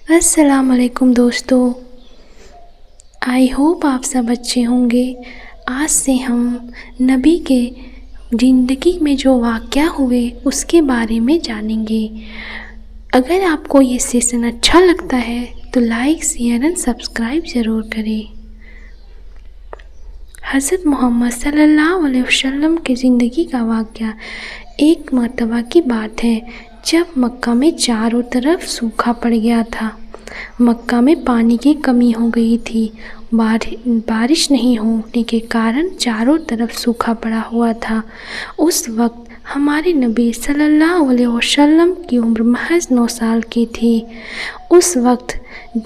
السلام علیکم دوستو، آئی ہوپ آپ سب اچھے ہوں گے۔ آج سے ہم نبی کے زندگی میں جو واقعہ ہوئے اس کے بارے میں جانیں گے۔ اگر آپ کو یہ سیشن اچھا لگتا ہے تو لائک، شیئر اور سبسکرائب ضرور کریں۔ حضرت محمد صلی اللہ علیہ وسلم کی زندگی کا واقعہ ایک مرتبہ کی بات ہے جب مکہ میں چاروں طرف سوکھا پڑ گیا تھا۔ مکہ میں پانی کی کمی ہو گئی تھی۔ بارش نہیں ہونے کے کارن چاروں طرف سوکھا پڑا ہوا تھا۔ اس وقت ہمارے نبی صلی اللہ علیہ وسلم کی عمر محض 9 سال کی تھی۔ اس وقت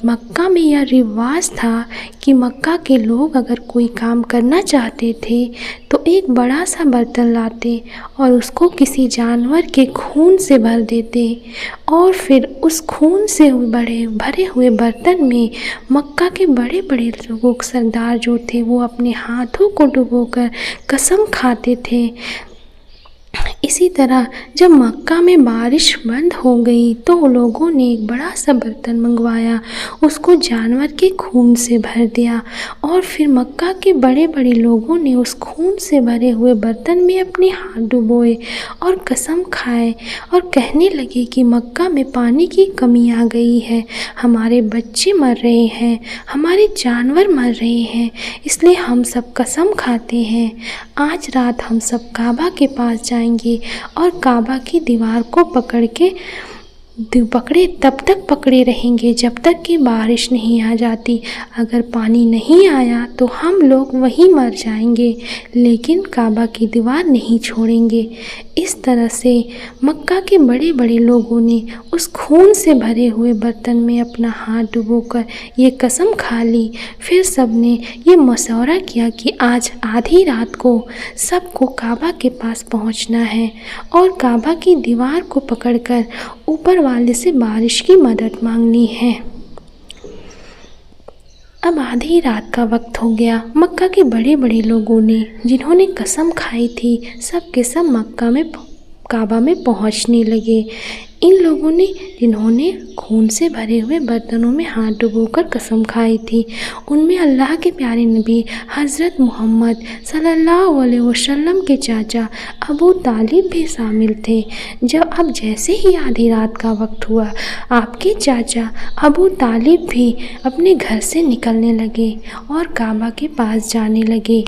مکہ میں یہ رواج تھا کہ مکہ کے لوگ اگر کوئی کام کرنا چاہتے تھے تو ایک بڑا سا برتن لاتے اور اس کو کسی جانور کے خون سے بھر دیتے اور پھر اس خون سے بھرے ہوئے برتن میں مکہ کے بڑے بڑے لوگوں سردار جو تھے وہ اپنے ہاتھوں کو ڈبو کر قسم کھاتے تھے۔ اسی طرح جب مکہ میں بارش بند ہو گئی تو لوگوں نے ایک بڑا سا برتن منگوایا، اس کو جانور کے خون سے بھر دیا اور پھر مکہ کے بڑے بڑے لوگوں نے اس خون سے بھرے ہوئے برتن میں اپنے ہاتھ ڈبوئے اور قسم کھائے اور کہنے لگے کہ مکہ میں پانی کی کمی آ گئی ہے، ہمارے بچے مر رہے ہیں، ہمارے جانور مر رہے ہیں، اس لیے ہم سب قسم کھاتے ہیں آج رات ہم سب کعبہ کے پاس جائیں گے اور کعبہ کی دیوار کو تب تک پکڑے رہیں گے جب تک کہ بارش نہیں آ جاتی۔ اگر پانی نہیں آیا تو ہم لوگ وہیں مر جائیں گے، لیکن کعبہ کی دیوار نہیں چھوڑیں گے۔ اس طرح سے مکہ کے بڑے بڑے لوگوں نے اس خون سے بھرے ہوئے برتن میں اپنا ہاتھ ڈبو کر یہ قسم کھا لی۔ پھر سب نے یہ مشورہ کیا کہ آج آدھی رات کو سب کو کعبہ کے پاس پہنچنا ہے اور کعبہ کی دیوار کو پکڑ کر اوپر والے سے بارش کی مدد مانگنی ہے۔ اب آدھی رات کا وقت ہو گیا۔ مکہ کے بڑے بڑے لوگوں نے جنہوں نے قسم کھائی تھی سب کے سب کعبہ میں پہنچنے لگے۔ ان لوگوں نے جنہوں نے خون سے بھرے ہوئے برتنوں میں ہاتھ ڈبو کر قسم کھائی تھی ان میں اللہ کے پیارے نبی حضرت محمد صلی اللہ علیہ وسلم کے چاچا ابو طالب بھی شامل تھے۔ اب جیسے ہی آدھی رات کا وقت ہوا آپ کے چاچا ابو طالب بھی اپنے گھر سے نکلنے لگے اور کعبہ کے پاس جانے لگے۔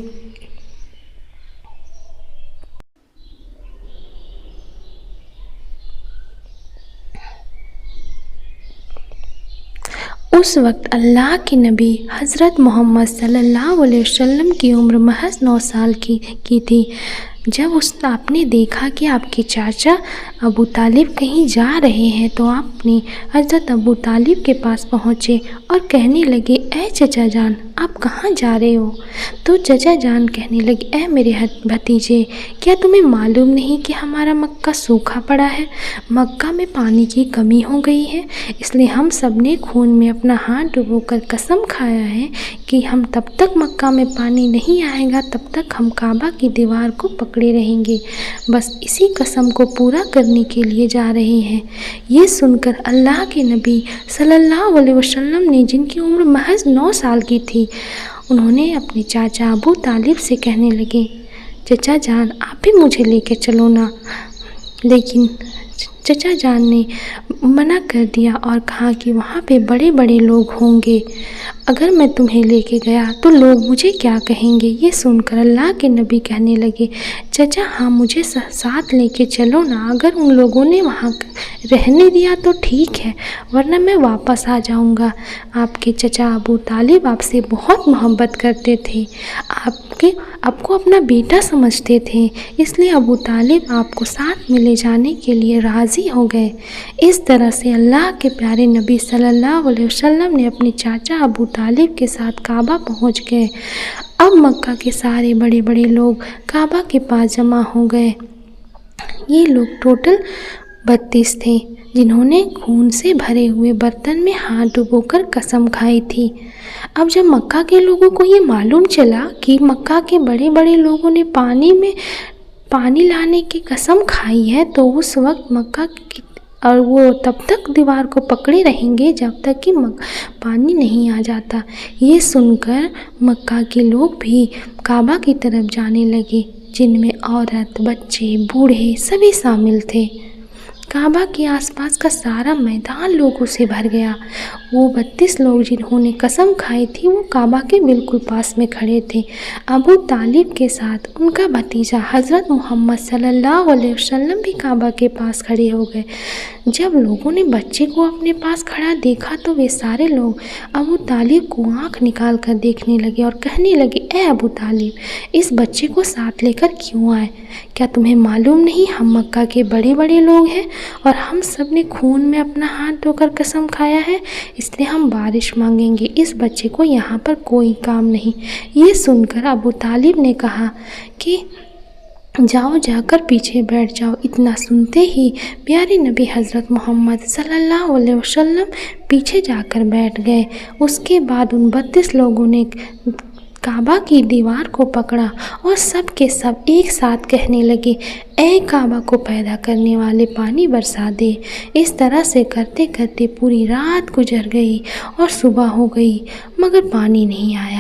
اس وقت اللہ کے نبی حضرت محمد صلی اللہ علیہ وسلم کی عمر محض 9 سال کی تھی۔ جب آپ نے دیکھا کہ آپ کے چاچا ابو طالب کہیں جا رہے ہیں تو آپ نے حضرت ابو طالب کے پاس پہنچے اور کہنے لگے اے چچا جان آپ کہاں جا رہے ہو؟ تو چچا جان کہنے لگے اے میرے بھتیجے کیا تمہیں معلوم نہیں کہ ہمارا مکہ سوکھا پڑا ہے، مکہ میں پانی کی کمی ہو گئی ہے، اس لیے ہم سب نے خون میں اپنا ہاتھ ڈبو کر قسم کھایا ہے کہ ہم تب تک مکہ میں پانی نہیں آئے گا تب تک ہم کعبہ کی دیوار کو پکڑے رہیں گے، بس اسی قسم کو پورا کرنے کے لیے جا رہے ہیں۔ یہ سن کر اللہ کے نبی صلی اللہ علیہ وسلم نے جن کی عمر محض 9 سال کی تھی انہوں نے اپنے چاچا ابو طالب سے کہنے لگے چچا جان آپ بھی مجھے لے کے چلو نا، لیکن چچا جان نے منع کر دیا اور کہا کہ وہاں پہ بڑے بڑے لوگ ہوں گے، اگر میں تمہیں لے کے گیا تو لوگ مجھے کیا کہیں گے؟ یہ سن کر اللہ کے نبی کہنے لگے چچا ہاں مجھے ساتھ لے کے چلو نا، اگر ان لوگوں نے وہاں رہنے دیا تو ٹھیک ہے ورنہ میں واپس آ جاؤں گا۔ آپ کے چچا ابو طالب آپ سے بہت محبت کرتے تھے، آپ کو اپنا بیٹا سمجھتے تھے، اس لیے ابو طالب آپ کو ساتھ میں لے جانے کے لیے راضی ہو گئے۔ اس طرح سے اللہ کے پیارے نبی صلی اللہ علیہ وسلم نے اپنے چاچا ابو طالب کے ساتھ کعبہ پہنچ گئے۔ اب مکہ کے سارے بڑے بڑے لوگ کعبہ کے پاس جمع ہو گئے۔ یہ لوگ ٹوٹل 32 تھے جنہوں نے خون سے بھرے ہوئے برتن میں ہاتھ ڈبو کر قسم کھائی تھی۔ اب جب مکہ کے لوگوں کو یہ معلوم چلا کہ مکہ کے بڑے بڑے لوگوں نے پانی لانے کی قسم کھائی ہے تو اس وقت مکہ اور وہ تب تک دیوار کو پکڑے رہیں گے جب تک کہ پانی نہیں آ جاتا۔ یہ سن کر مکہ کے لوگ بھی کعبہ کی طرف جانے لگے، جن میں عورت، بچے، بوڑھے سبھی شامل تھے۔ کعبہ کے آس پاس کا سارا میدان لوگوں سے بھر گیا۔ وہ 32 لوگ جنہوں نے قسم کھائی تھی وہ کعبہ کے بالکل پاس میں کھڑے تھے۔ ابو طالب کے ساتھ ان کا بھتیجا حضرت محمد صلی اللہ علیہ وسلم بھی کعبہ کے پاس کھڑے ہو گئے۔ جب لوگوں نے بچے کو اپنے پاس کھڑا دیکھا تو وہ سارے لوگ ابو طالب کو آنکھ نکال کر دیکھنے لگے اور کہنے لگے، اے ابو طالب، اس بچے کو ساتھ لے کر کیوں آئے؟ کیا تمہیں معلوم نہیں ہم مکہ کے بڑے بڑے لوگ ہیں اور ہم سب نے خون میں اپنا ہاتھ دھو کر قسم کھایا ہے، اس لیے ہم بارش مانگیں گے، اس بچے کو یہاں پر کوئی کام نہیں۔ یہ سن کر ابو طالب نے کہا کہ جاؤ، جا کر پیچھے بیٹھ جاؤ۔ اتنا سنتے ہی پیارے نبی حضرت محمد صلی اللہ علیہ وسلم پیچھے جا کر بیٹھ گئے۔ اس کے بعد ان 32 لوگوں نے کعبہ کی دیوار کو پکڑا اور سب کے سب ایک ساتھ کہنے لگے، اے کعبہ کو پیدا کرنے والے، پانی برسا دے۔ اس طرح سے کرتے کرتے پوری رات گزر گئی اور صبح ہو گئی مگر پانی نہیں آیا،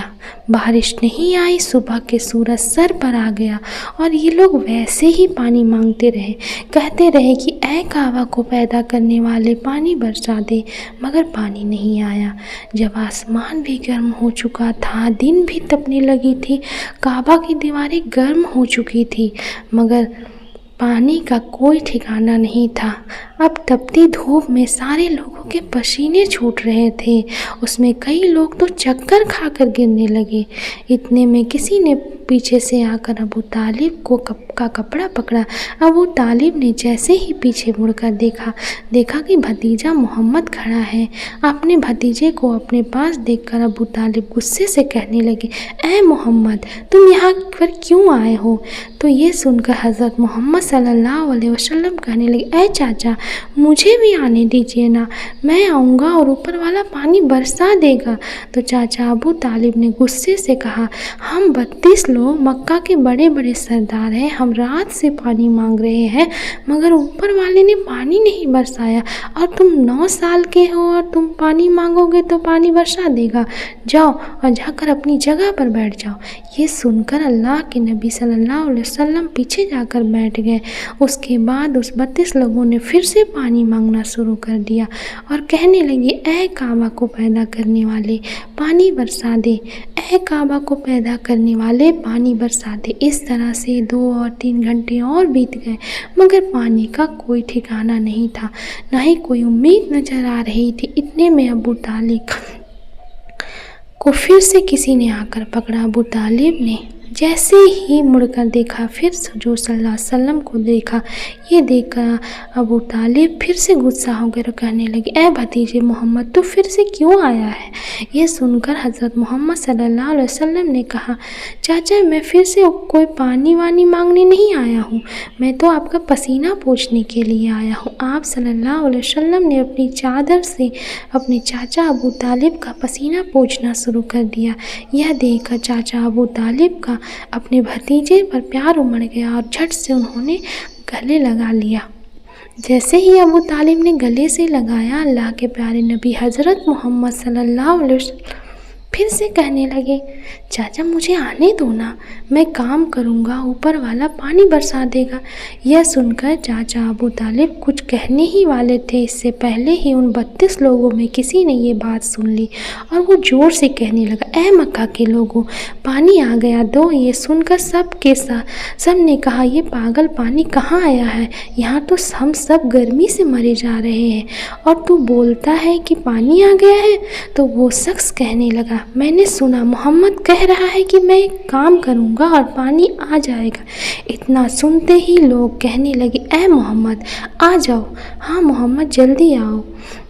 بارش نہیں آئی۔ صبح کے سورج سر پر آ گیا اور یہ لوگ ویسے ہی پانی مانگتے رہے، کہتے رہے کہ اے کعبہ کو پیدا کرنے والے، پانی برسا دے، مگر پانی نہیں آیا۔ جب آسمان بھی گرم ہو چکا تھا، دن بھی تپنے لگی تھی، کعبہ کی دیواریں گرم ہو چکی تھی، مگر پانی کا کوئی ٹھکانہ نہیں تھا۔ اب تپتی دھوپ میں سارے لوگوں کے پسینے چھوٹ رہے تھے، اس میں کئی لوگ تو چکر کھا کر گرنے لگے۔ اتنے میں کسی نے پیچھے سے آ کر ابو طالب کا کپڑا پکڑا۔ ابو طالب نے جیسے ہی پیچھے مڑ کر دیکھا کہ بھتیجا محمد کھڑا ہے۔ اپنے بھتیجے کو اپنے پاس دیکھ کر ابو طالب غصے سے کہنے لگے، اے محمد، تم یہاں پر کیوں آئے ہو؟ تو یہ سن کر حضرت محمد صلی اللہ علیہ وسلم کہنے لگے، اے چاچا، مجھے بھی آنے دیجیے نا، میں آؤں گا اور اوپر والا پانی برسا دے گا۔ تو چاچا ابو طالب نے غصے سے کہا، ہم 32 لوگ مکہ کے بڑے بڑے سردار ہیں، ہم رات سے پانی مانگ رہے ہیں مگر اوپر والے نے پانی نہیں برسایا، اور تم 9 سال کے ہو اور تم پانی مانگو گے تو پانی برسا دے گا، جاؤ اور جا کر اپنی جگہ پر بیٹھ جاؤ۔ یہ سن کر اللہ کے نبی صلی اللہ علیہ وسلم پیچھے جا کر بیٹھ گئے۔ اس کے بعد اس 32 لوگوں نے پھر سے پانی مانگنا شروع کر دیا اور کہنے لگے، اے کعبہ کو پیدا کرنے والے، پانی برسا دے، اے کعبہ کو پیدا کرنے والے، پانی برسا دے۔ اس طرح سے 2 اور 3 گھنٹے اور بیت گئے مگر پانی کا کوئی ٹھکانہ نہیں تھا، نہ ہی کوئی امید نظر آ رہی تھی۔ اتنے میں ابو طالب کو پھر سے کسی نے آ کر پکڑا۔ ابو طالب نے جیسے ہی مڑ کر دیکھا، پھر حضور صلی اللہ علیہ وسلم کو دیکھا۔ یہ دیکھ کر ابو طالب پھر سے غصہ ہو گئے اور کہنے لگے، اے بھتیجے محمد، تو پھر سے کیوں آیا ہے؟ یہ سن کر حضرت محمد صلی اللہ علیہ وسلم نے کہا، چاچا، میں پھر سے کوئی پانی وانی مانگنے نہیں آیا ہوں، میں تو آپ کا پسینہ پوچھنے کے لیے آیا ہوں۔ آپ صلی اللہ علیہ وسلم نے اپنی چادر سے اپنے چاچا ابو طالب کا پسینہ پوچھنا شروع کر دیا۔ یہ دیکھ کر چاچا ابو طالب کا اپنے بھتیجے پر پیار امڑ گیا اور جھٹ سے انہوں نے گلے لگا لیا۔ جیسے ہی ابو طالب نے گلے سے لگایا، اللہ کے پیارے نبی حضرت محمد صلی اللہ علیہ وسلم پھر سے کہنے لگے، چاچا مجھے آنے دو نا، میں کام کروں گا، اوپر والا پانی برسا دے گا۔ یہ سن کر چاچا ابو طالب کچھ کہنے ہی والے تھے، اس سے پہلے ہی ان 32 لوگوں میں کسی نے یہ بات سن لی اور وہ زور سے کہنے لگا، اے مکہ کے لوگوں، پانی آ گیا، دو۔ یہ سن کر سب نے کہا، یہ پاگل پانی کہاں آیا ہے؟ یہاں تو ہم سب گرمی سے مرے جا رہے ہیں اور تو بولتا ہے کہ پانی آ گیا ہے۔ تو وہ شخص کہنے لگا، میں نے سنا محمد کہہ رہا ہے کہ میں ایک کام کروں گا اور پانی آ جائے گا۔ اتنا سنتے ہی لوگ کہنے لگے، اے محمد آ جاؤ، ہاں محمد جلدی آؤ۔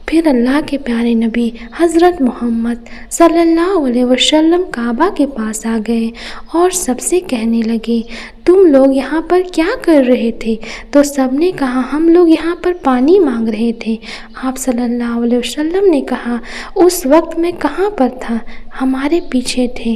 پھر اللہ کے پیارے نبی حضرت محمد صلی اللہ علیہ وسلم کعبہ کے پاس آ گئے اور سب سے کہنے لگے، تم لوگ یہاں پر کیا کر رہے تھے؟ تو سب نے کہا، ہم لوگ یہاں پر پانی مانگ رہے تھے۔ آپ صلی اللہ علیہ وسلم نے کہا، اس وقت میں کہاں پر تھا؟ ہمارے پیچھے تھے۔